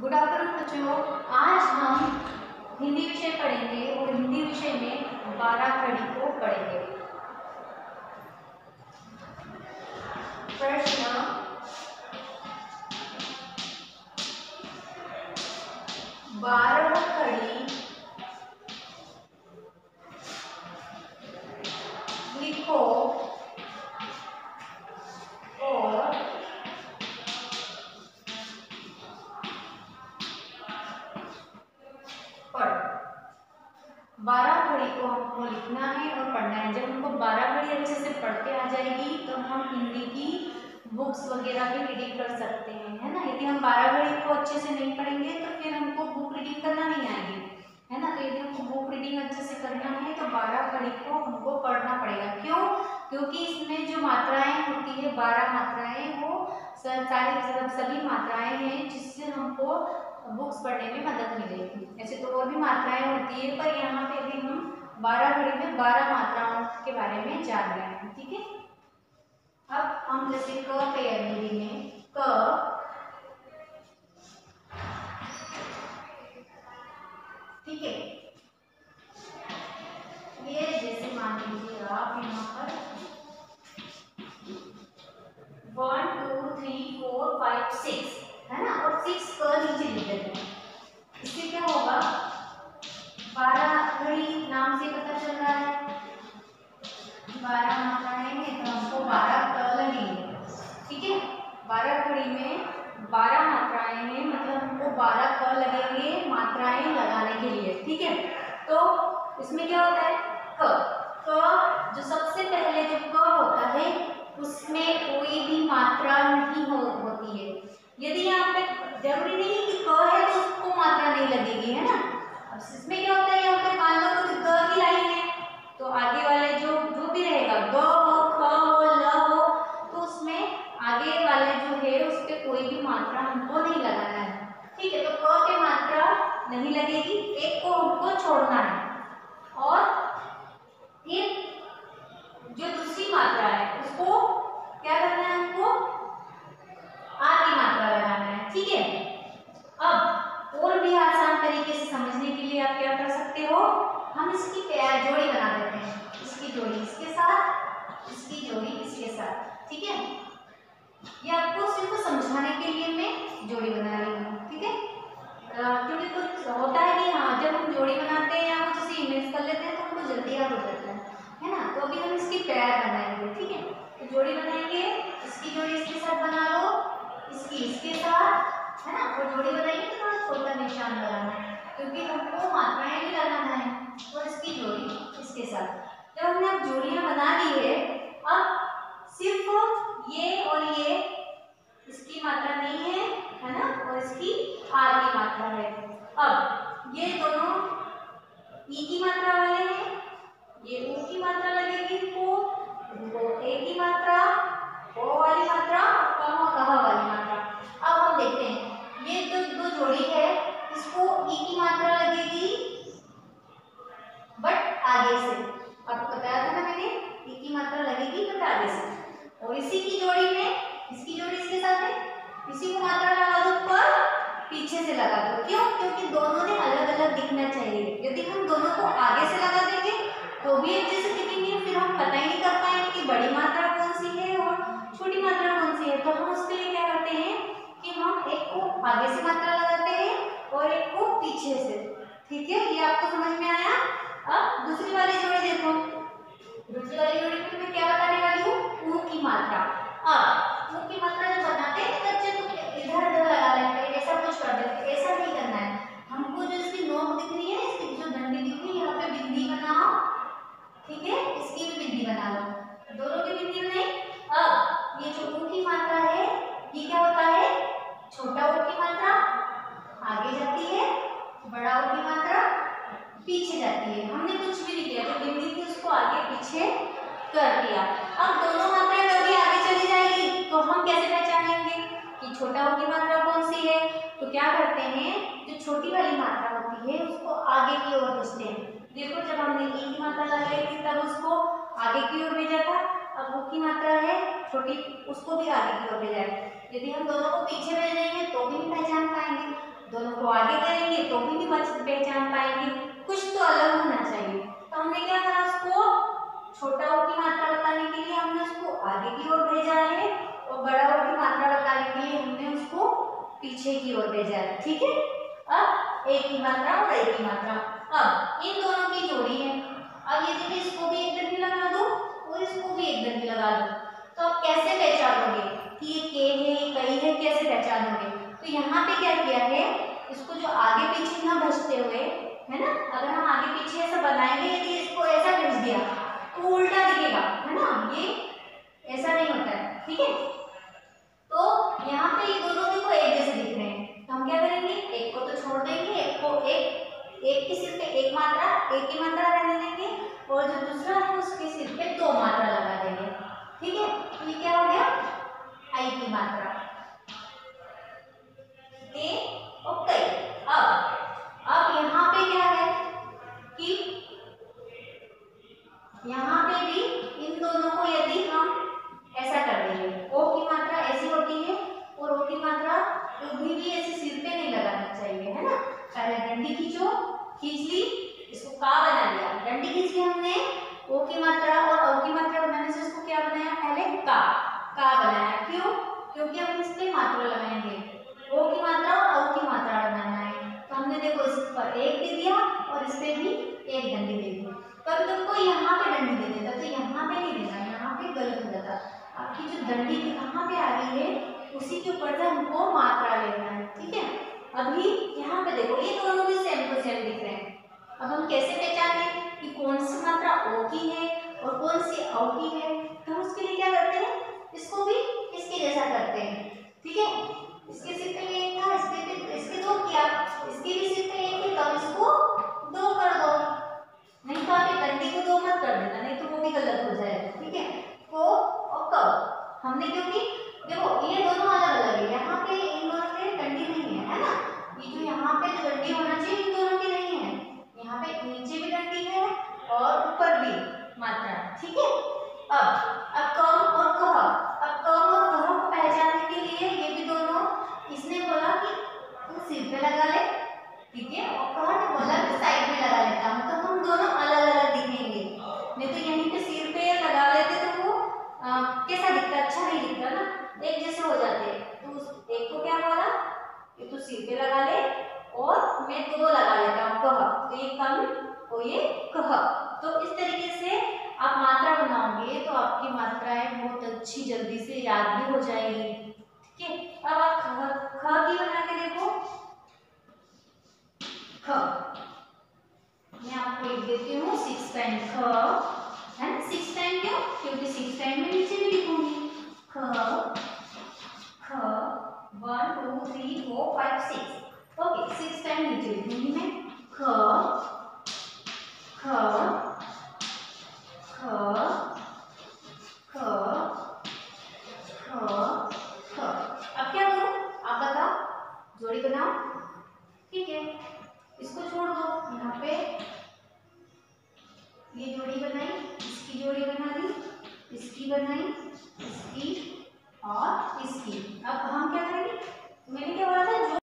Good afternoon बच्चों। आज हम हिंदी विषय पढ़ेंगे और हिंदी विषय में 12 खड़ी को पढ़ेंगे। प्रश्न 12 खड़ी लिखो और पढ़ो। 12 खड़ी को हमको लिखना है और पढ़ना है। जब हमको 12 खड़ी अच्छे से पढ़ते आ जाएगी तो हम हिंदी की बुक्स वगैरह भी रीडिंग कर सकते हैं, है ना। यदि हम 12 खड़ी को अच्छे से नहीं पढ़ेंगे तो फिर हमको बुक रीडिंग करना नहीं आएगी, है ना। तो यदि हमको बुक रीडिंग अच्छे से करना है तो 12 खड़ी को हमको पढ़ना पड़ेगा। क्यों? क्योंकि इसमें जो मात्राएं होती है 12 मात्राएं, वो सभी मात्राएं हैं जिससे हमको बुक्स पढ़ने में मदद मिलेगी। ऐसे तो और भी मात्राएं होती है, पर यहाँ पे भी हम 12 खड़ी में 12 मात्राओं के बारे में जान रहे हैं, ठीक है। अब हम जैसे क पे हिंदी में क, ठीक है। ये जैसे मान लीजिए आप यहाँ पर 1 2 3 4 5 6, है ना, और 6 क नीचे लिख देते हैं। इससे क्या होगा, 12 खड़ी नाम से पता चल रहा है 12 मात्राएं हैं तो हमको 12 क लगेंगे, ठीक है। 12 खड़ी में 12 मात्राएं हैं, मतलब हमको 12 क लगेंगे मात्राएं लगाने के लिए, ठीक है। तो इसमें क्या होता है, क जो सबसे पहले जो क होता है उसमें कोई भी मात्रा नहीं होती है। यदि यहाँ पे जरूरी नहीं है कि क है तो उसको मात्रा नहीं लगेगी, है ना। अब इसमें क्या होता है, यहाँ पे मान लो तो ग की लाइन है तो आगे वाले जो भी रहेगा, ग हो, ख हो, ल हो, तो उसमें आगे वाले जो है उस पे कोई भी मात्रा हमको नहीं लगाना है, ठीक है। तो क की मात्रा नहीं लगेगी, एक को हमको छोड़ना है। और फिर जो दूसरी मात्रा है उसको क्या करना है, हमको आ की मात्रा लगाना है, ठीक है। अब और भी आसान तरीके से समझने के लिए आप क्या कर सकते हो, हम इसकी पेयर जोड़ी बना देते हैं। इसकी जोड़ी इसके साथ, इसकी जोड़ी इसके साथ, ठीक है। ये आपको सिर्फ समझाने के लिए मैं जोड़ी बना रही हूँ, ठीक है। क्योंकि कुछ होता है कि हाँ जब हम जोड़ी बनाते हैं या कुछ ऐसी इमेज कर लेते हैं तो हमको जल्दी याद हो जाता है ना। तो अभी हम इसकी पेयर बनाएंगे, ठीक है। तो जोड़ी बनाएंगे, इसकी जोड़ी इसके साथ बना लो, इसकी इसके साथ, है ना। और जोड़ी बनाएंगे तो थोड़ा छोटा निशान लगाना है क्योंकि हमको मात्राएं भी लगाना है। और इसकी जोड़ी इसके साथ, जब हमने अब जोड़ियां बना ली है, अब सिर्फ ये और ये इसकी मात्रा नहीं है, है ना, और इसकी आर की मात्रा है। अब ये दोनों ई की मात्रा वाले हैं, ये ऊ की मात्रा लगेगी इनको ए की मात्रा, ओ वाली मात्रा, कह वाली मात्रा। अब हम देखते हैं ये जो दो जोड़ी है इसको ई की मात्रा लगेगी बट आगे से, आपको बताया था ना मैंने, ई की मात्रा लगेगी बट आगे से। और इसी की जोड़ी में, इसकी जोड़ी इसके साथ है, इसी को मात्रा लगा दो पर पीछे से लगा दो। क्यों? क्योंकि दोनों ने अलग अलग दिखना चाहिए। यदि हम दोनों को आगे से लगा देंगे तो भी एक जैसे दिखेंगे, फिर हम पता ही नहीं कर पाएंगे कि बड़ी मात्रा कौन सी है और छोटी मात्रा कौन सी है। तो हम उसके लिए क्या करते हैं कि हम एक को आगे से मात्रा लगाते हैं और एक को पीछे से, ठीक है। ये आपको समझ में आया। अब दूसरी वाली जोड़ी देखो, दूसरी वाली जोड़ी में मैं क्या बताने वाली हूँ, ऊ की मात्रा। अब ऊ की मात्रा जब बनाते हैं बच्चे तो इधर उधर लगा लेते हैं, ऐसा कुछ कर देते हैं, ऐसा नहीं करना है हमको। जो इसकी नोक दिख रही है, इसकी जो डंडी दिख रही है, यहाँ पे बिंदी बनाओ, ठीक है। इसकी भी बिंदी बना लो, दोनों की बिंदी बनाई। अब ये जो ऊ की मात्रा है ये क्या होता है, छोटा ऊ की मात्रा आगे जाती है, बड़ा ऊ की मात्रा पीछे जाती है। हमने कुछ भी नहीं किया, जो बिंदी थी उसको आगे पीछे कर दिया। अब दोनों मात्राएं कभी आगे चली जाएगी तो हम कैसे पहचानेंगे कि छोटा ऊ की मात्रा कौन सी है। तो क्या करते हैं, जो छोटी वाली मात्रा होती है उसको आगे की ओर खींचते हैं। देखो जब हमने ई की मात्रा लगाई थी तब उसको आगे की ओर भेजा था, अब ऊ की मात्रा है छोटी, उसको भी आगे की ओर भेजा है। यदि हम दोनों को पीछे भेजेंगे तो भी नहीं पहचान पाएंगे। दोनों को आगे करेंगे तो भी नहीं पहचान पाएंगे, कुछ तो अलग होना चाहिए। तो हमने क्या करा, उसको छोटा ओ की मात्रा बताने के लिए हमने उसको आगे की ओर भेजा है और बड़ा ओ की मात्रा बताने के लिए हमने उसको पीछे की ओर भेजा है। ठीक है, अब एक की मात्रा और एक की मात्रा, अब इन दोनों की जोड़ी है। अब ये देखिए, इसको भी एक डंडी लगा दो और इसको भी एक डंडी लगा दो, तो आप कैसे पहचानोगे कि ये के है ये कई है, कैसे पहचानोगे? तो यहाँ पे क्या किया है, इसको जो आगे पीछे ना भजते हुए, है ना, अगर हम आगे पीछे ऐसा बनाएंगे, यदि इसको ऐसा भेज दिया तो उल्टा दिखेगा, है ना, ये ऐसा नहीं होता है। ठीक है, तो यहाँ पे ये दोनों देखो एक जैसे दिख रहे हैं, तो हम क्या करेंगे, एक को तो छोड़ देंगे, एक को एक के सिर पे एक मात्रा, एक की मात्रा रहने देंगे और जो दूसरा है उसके सिर पे दो मात्रा लगा देंगे। ठीक है, तो ये क्या हो गया, आई की मात्रा, ए और कई। अब यहाँ पे क्या है कि यहाँ पे भी इन दोनों को यदि हम ऐसा कर देंगे, ओ की मात्रा ऐसी होती है और ओ की मात्रा कभी भी ऐसे सिर पे नहीं लगाना चाहिए, है ना। पहले डंडी खींचो, खींच ली, इसको का बना लिया, डंडी खींच ली हमने, ओ की मात्रा और औ की मात्रा बनाने से इसको क्या बनाया, पहले का बनाया। क्यों? क्योंकि हम इस पे मात्रा लगाएंगे, ओ की मात्रा और औ की मात्रा बनाना है। तो हमने देखो इस पर एक दे दिया और इस पे भी एक डंडी दे दी। कभी तुमको यहाँ पे डंडी दे देता तो यहाँ पे नहीं देना, यहाँ पे गलत हो जाता। आपकी जो डंडी कहाँ पे आ रही है उसी के ऊपर से हमको मात्रा लेना है। ठीक है, अभी यहाँ पे देखो ये दोनों भी सेम टू सेम दिख रहे हैं। अब हम कैसे पहचाने कि कौन सी मात्रा ओ की है और कौन सी औ की है? तो हम उसके लिए क्या करते हैं, इसको भी इसके जैसा करते हैं। ठीक है, इसके सिर पे एक था, इसके दो किया, इसके भी सिर पे एक है, तब इसको दो कर दो, नहीं तो आप डंडी को दो मत कर देना, नहीं तो वो भी गलत हो जाएगा। ठीक है, को और कब हमने, क्योंकि देखो ये दोनों अलग अलग है, यहाँ पे इन दोनों पे डंडी नहीं है, है ना, ये जो यहाँ पे जो डंडी होना चाहिए इन दोनों की नहीं है, यहाँ पे नीचे भी डंडी है और ऊपर भी मात्रा। ठीक है, अब कम और कह, अब कम और कह को पहचानने के लिए ये भी दोनों, इसने बोला कि तू सिर पे लगा ले, ठीक है, और कह ने बोला कि साइड में लगा लेता हूँ, तो हम दोनों अलग अलग दिखेंगे। नहीं तो यहीं पे सिर पे लगा लेते तो वो कैसा दिखता, अच्छा नहीं दिखता ना, एक जैसे हो जाते। तो एक को क्या बोला कि तू सिर पे लगा ले और मैं दो लगा लेता हूँ, कह, तो ये कम और ये कह। तो इस तरीके से आप मात्रा बनाओगे तो आपकी मात्राएं बहुत अच्छी जल्दी से याद भी हो जाएगी। ठीक है, अब आप ख की बना के देखो, ख, मैं आपको लिख देती हूँ 6 टाइम ख, है ना, 6 टाइम क्यों, क्योंकि 6 टाइम में नीचे भी लिखूंगी, ख ख 1 2 3 4 5 6, ओके, 6 टाइम नीचे लिखूंगी मैं, ख ख ख ख ख ख। अब क्या करूं, आप बताओ, जोड़ी बनाओ। ठीक है, इसको छोड़ दो, यहाँ पे ये जोड़ी बनाई, इसकी जोड़ी बना दी, इसकी बनाई, इसकी और इसकी,